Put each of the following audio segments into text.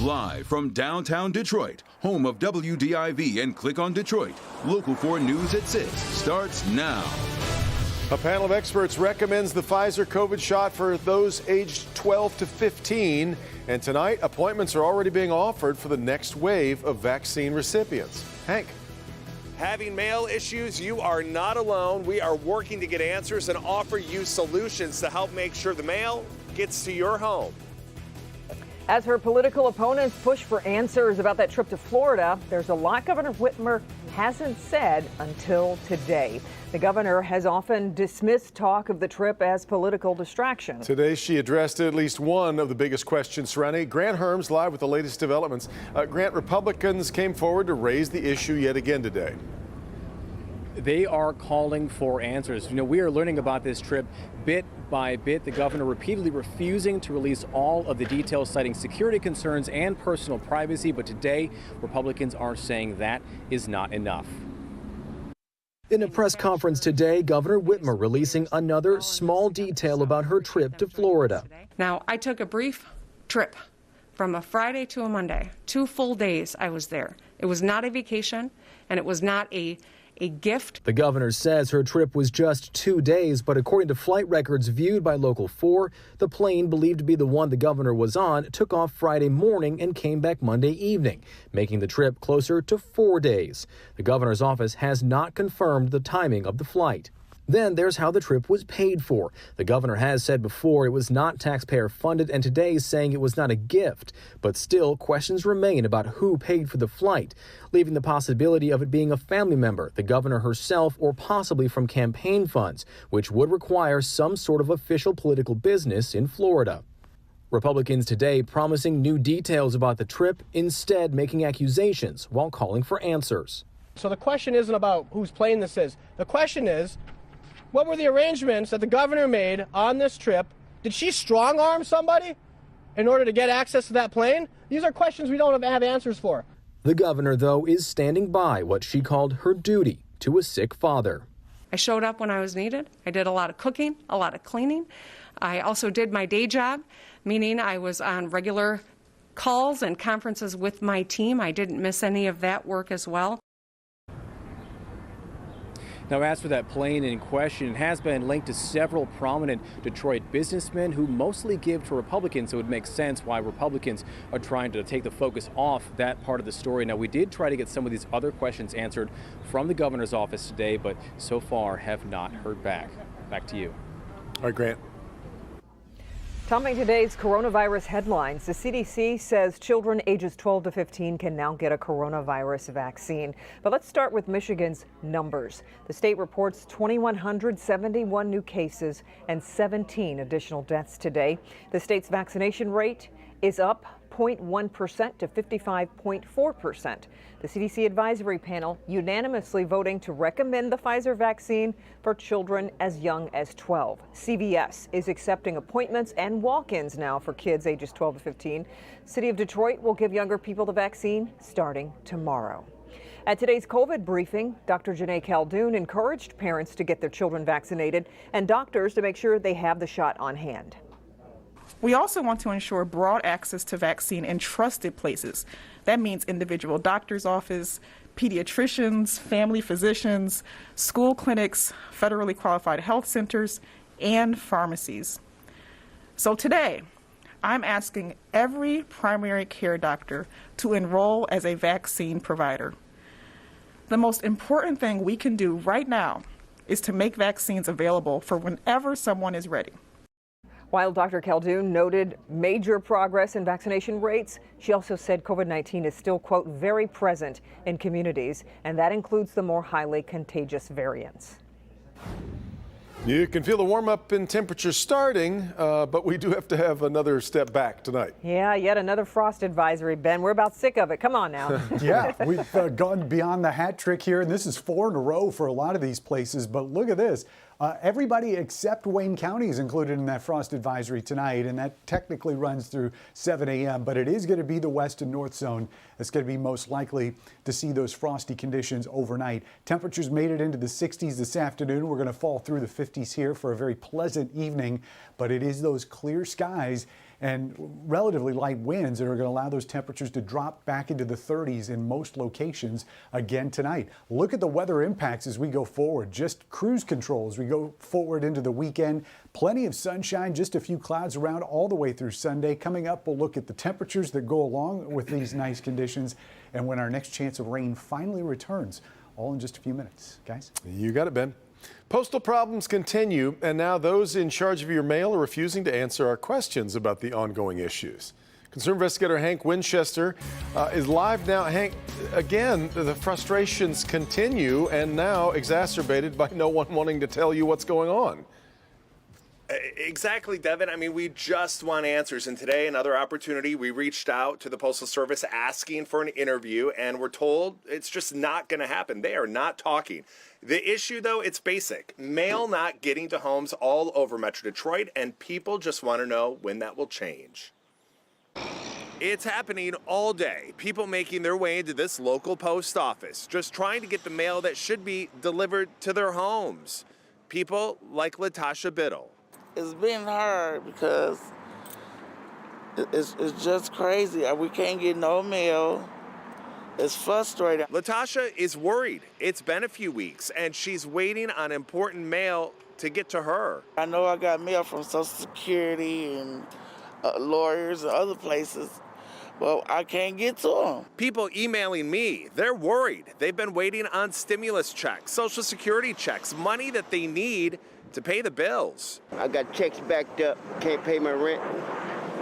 Live from downtown Detroit, home of WDIV and Click on Detroit, Local 4 News at 6 starts now. A panel of experts recommends the Pfizer COVID shot for those aged 12 to 15. And tonight, appointments are already being offered for the next wave of vaccine recipients. Hank. Having mail issues, you are not alone. We are working to get answers and offer you solutions to help make sure the mail gets to your home. As her political opponents push for answers about that trip to Florida, there's a lot Governor Whitmer hasn't said until today. The governor has often dismissed talk of the trip as political distraction. Today, she addressed at least one of the biggest questions surrounding it. Grant Herms live with the latest developments. Grant, Republicans came forward to raise the issue yet again today. They are calling for answers. We are learning about this trip bit by bit. The governor repeatedly refusing to release all of the details, citing security concerns and personal privacy. But today, Republicans are saying that is not enough. In a press conference today, Governor Whitmer releasing another small detail about her trip to Florida. Now, I took a brief trip from a Friday to a Monday. 2 full days I was there. It was not a vacation, and it was not a gift. The governor says her trip was just 2 days, but according to flight records viewed by Local 4, the plane believed to be the one the governor was on took off Friday morning and came back Monday evening, making the trip closer to 4 days. The governor's office has not confirmed the timing of the flight. Then there's how the trip was paid for. The governor has said before it was not taxpayer funded, and today is saying it was not a gift. But still, questions remain about who paid for the flight, leaving the possibility of it being a family member, the governor herself, or possibly from campaign funds, which would require some sort of official political business in Florida. Republicans today promising new details about the trip, instead making accusations while calling for answers. So the question isn't about whose plane this is. The question is, what were the arrangements that the governor made on this trip? Did she strong-arm somebody in order to get access to that plane? These are questions we don't have answers for. The governor, though, is standing by what she called her duty to a sick father. I showed up when I was needed. I did a lot of cooking, a lot of cleaning. I also did my day job, meaning I was on regular calls and conferences with my team. I didn't miss any of that work as well. Now, as for that plane in question, it has been linked to several prominent Detroit businessmen who mostly give to Republicans, so it makes sense why Republicans are trying to take the focus off that part of the story. Now, we did try to get some of these other questions answered from the governor's office today, but so far have not heard back. Back to you. All right, Grant. Topping today's coronavirus headlines, the CDC says children ages 12 to 15 can now get a coronavirus vaccine. But let's start with Michigan's numbers. The state reports 2,171 new cases and 17 additional deaths today. The state's vaccination rate is up 0.1% to 55.4%. The CDC advisory panel unanimously voting to recommend the Pfizer vaccine for children as young as 12. CVS is accepting appointments and walk-ins now for kids ages 12 to 15. City of Detroit will give younger people the vaccine starting tomorrow. At today's COVID briefing, Dr. Janae Caldoun encouraged parents to get their children vaccinated and doctors to make sure they have the shot on hand. We also want to ensure broad access to vaccine in trusted places. That means individual doctor's office, pediatricians, family physicians, school clinics, federally qualified health centers, and pharmacies. So today, I'm asking every primary care doctor to enroll as a vaccine provider. The most important thing we can do right now is to make vaccines available for whenever someone is ready. While Dr. Caldoun noted major progress in vaccination rates, she also said COVID-19 is still, quote, very present in communities, and that includes the more highly contagious variants. You can feel the warm-up in temperature starting, but we do have to have another step back tonight. Yeah, yet another frost advisory, Ben. We're about sick of it. Come on now. Yeah, we've gone beyond the hat trick here, and this is 4 in a row for a lot of these places. But look at this. Everybody except Wayne County is included in that frost advisory tonight, and that technically runs through 7 a.m., but it is going to be the west and north zone that's going to be most likely to see those frosty conditions overnight. Temperatures made it into the 60s this afternoon. We're going to fall through the 50s here for a very pleasant evening, but it is those clear skies and relatively light winds that are going to allow those temperatures to drop back into the 30s in most locations again tonight. Look at the weather impacts as we go forward. Just cruise control as we go forward into the weekend. Plenty of sunshine, just a few clouds around all the way through Sunday. Coming up, we'll look at the temperatures that go along with these nice conditions and when our next chance of rain finally returns. All in just a few minutes, guys. You got it, Ben. Postal problems continue, and now those in charge of your mail are refusing to answer our questions about the ongoing issues. Consumer investigator Hank Winchester is live now. Hank, again, the frustrations continue and now exacerbated by no one wanting to tell you what's going on. Exactly, Devin. I mean, we just want answers. And today, another opportunity, we reached out to the Postal Service asking for an interview, and we're told it's just not going to happen. They are not talking. The issue, though, it's basic. Mail not getting to homes all over Metro Detroit, and people just want to know when that will change. It's happening all day. People making their way into this local post office, just trying to get the mail that should be delivered to their homes. People like Latasha Biddle. It's been hard because it's just crazy. We can't get no mail. It's frustrating. Latasha is worried. It's been a few weeks, and she's waiting on important mail to get to her. I know I got mail from Social Security and lawyers and other places, but I can't get to them. People emailing me, they're worried. They've been waiting on stimulus checks, Social Security checks, money that they need to pay the bills. I got checks backed up, can't pay my rent.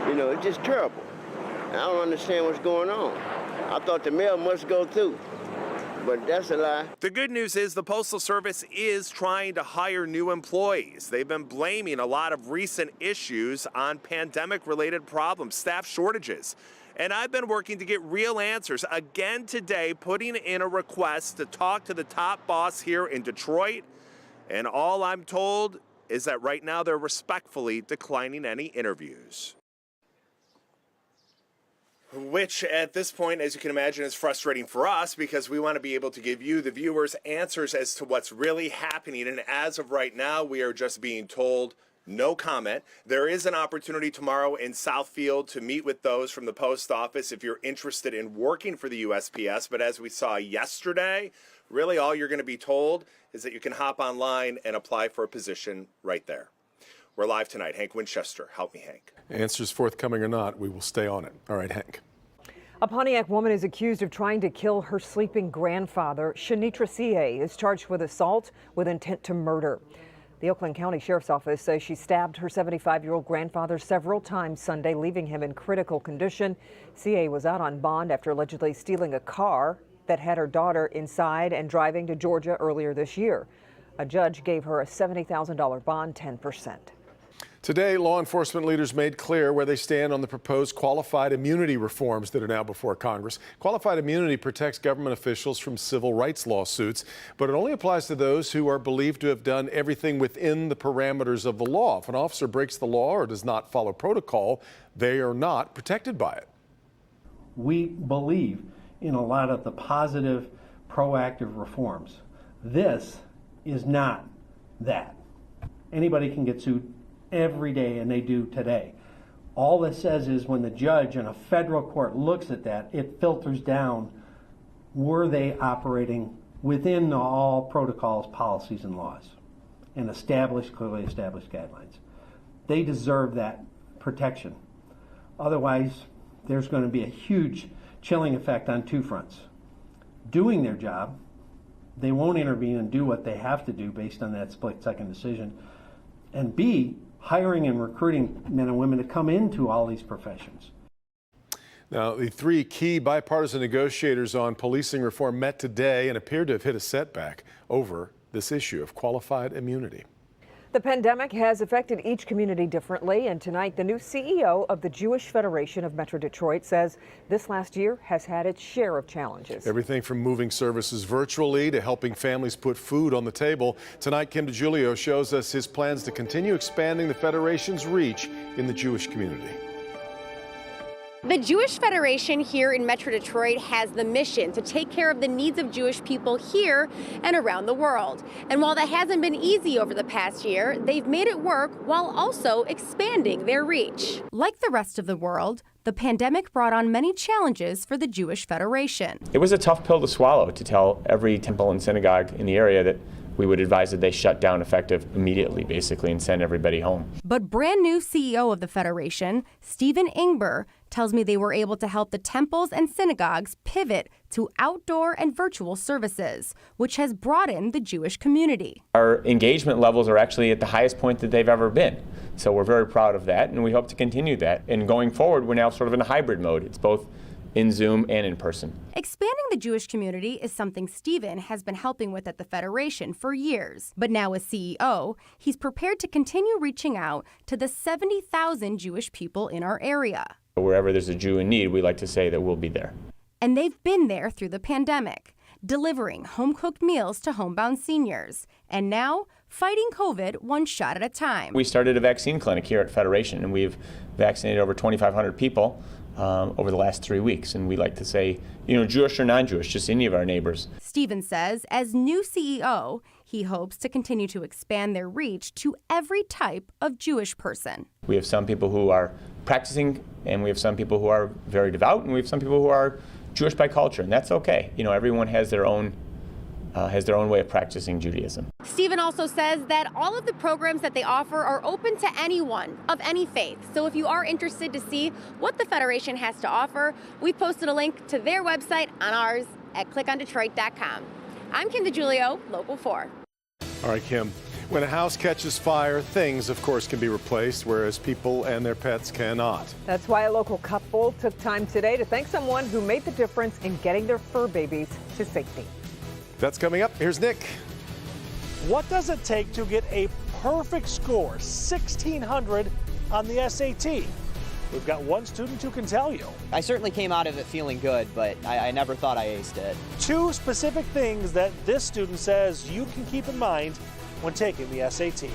You know, it's just terrible. I don't understand what's going on. I thought the mail must go through, but that's a lie. The good news is the Postal Service is trying to hire new employees. They've been blaming a lot of recent issues on pandemic-related problems, staff shortages. And I've been working to get real answers again today, putting in a request to talk to the top boss here in Detroit. And all I'm told is that right now they're respectfully declining any interviews. Which at this point, as you can imagine, is frustrating for us because we want to be able to give you, the viewers, answers as to what's really happening. And as of right now, we are just being told no comment. There is an opportunity tomorrow in Southfield to meet with those from the post office if you're interested in working for the USPS. But as we saw yesterday, really all you're going to be told is that you can hop online and apply for a position right there. We're live tonight. Hank Winchester. Help me, Hank. Answers forthcoming or not, we will stay on it. All right, Hank. A Pontiac woman is accused of trying to kill her sleeping grandfather. Shanitra C.A. is charged with assault with intent to murder. The Oakland County Sheriff's Office says she stabbed her 75-year-old grandfather several times Sunday, leaving him in critical condition. C.A. was out on bond after allegedly stealing a car that had her daughter inside and driving to Georgia earlier this year. A judge gave her a $70,000 bond, 10%. Today, law enforcement leaders made clear where they stand on the proposed qualified immunity reforms that are now before Congress. Qualified immunity protects government officials from civil rights lawsuits, but it only applies to those who are believed to have done everything within the parameters of the law. If an officer breaks the law or does not follow protocol, they are not protected by it. We believe in a lot of the positive, proactive reforms. This is not that. Anybody can get sued every day, and they do today. All this says is when the judge in a federal court looks at that, it filters down, were they operating within all protocols, policies, and laws, and clearly established guidelines. They deserve that protection. Otherwise, there's going to be a huge chilling effect on two fronts. Doing their job, they won't intervene and do what they have to do based on that split-second decision, and B, hiring and recruiting men and women to come into all these professions. Now, the three key bipartisan negotiators on policing reform met today and appeared to have hit a setback over this issue of qualified immunity. The pandemic has affected each community differently, and tonight the new CEO of the Jewish Federation of Metro Detroit says this last year has had its share of challenges. Everything from moving services virtually to helping families put food on the table. Tonight, Kim DiGiulio shows us his plans to continue expanding the Federation's reach in the Jewish community. The Jewish Federation here in Metro Detroit has the mission to take care of the needs of Jewish people here and around the world. And while that hasn't been easy over the past year, they've made it work while also expanding their reach. Like the rest of the world, the pandemic brought on many challenges for the Jewish Federation. It was a tough pill to swallow to tell every temple and synagogue in the area that we would advise that they shut down effective immediately, basically, and send everybody home. But brand new CEO of the Federation, Stephen Ingber, tells me they were able to help the temples and synagogues pivot to outdoor and virtual services, which has broadened the Jewish community. Our engagement levels are actually at the highest point that they've ever been. So we're very proud of that, and we hope to continue that. And going forward, we're now sort of in a hybrid mode. It's both in Zoom and in person. Expanding the Jewish community is something Stephen has been helping with at the Federation for years. But now as CEO, he's prepared to continue reaching out to the 70,000 Jewish people in our area. Wherever there's a Jew in need, we like to say that we'll be there. And they've been there through the pandemic, delivering home-cooked meals to homebound seniors. And now, fighting COVID one shot at a time. We started a vaccine clinic here at Federation, and we've vaccinated over 2,500 people over the last 3 weeks. And we like to say, Jewish or non-Jewish, just any of our neighbors. Stephen says, as new CEO, he hopes to continue to expand their reach to every type of Jewish person. We have some people who are practicing, and we have some people who are very devout, and we have some people who are Jewish by culture, and that's okay. Everyone has their own way of practicing Judaism. Stephen also says that all of the programs that they offer are open to anyone of any faith. So if you are interested to see what the Federation has to offer, we posted a link to their website on ours at clickondetroit.com. I'm Kim DeGiulio, Local 4. All right, Kim. When a house catches fire, things, of course, can be replaced, whereas people and their pets cannot. That's why a local couple took time today to thank someone who made the difference in getting their fur babies to safety. That's coming up. Here's Nick. What does it take to get a perfect score, 1,600 on the SAT? We've got one student who can tell you. I certainly came out of it feeling good, but I never thought I aced it. 2 specific things that this student says you can keep in mind when taking the SAT.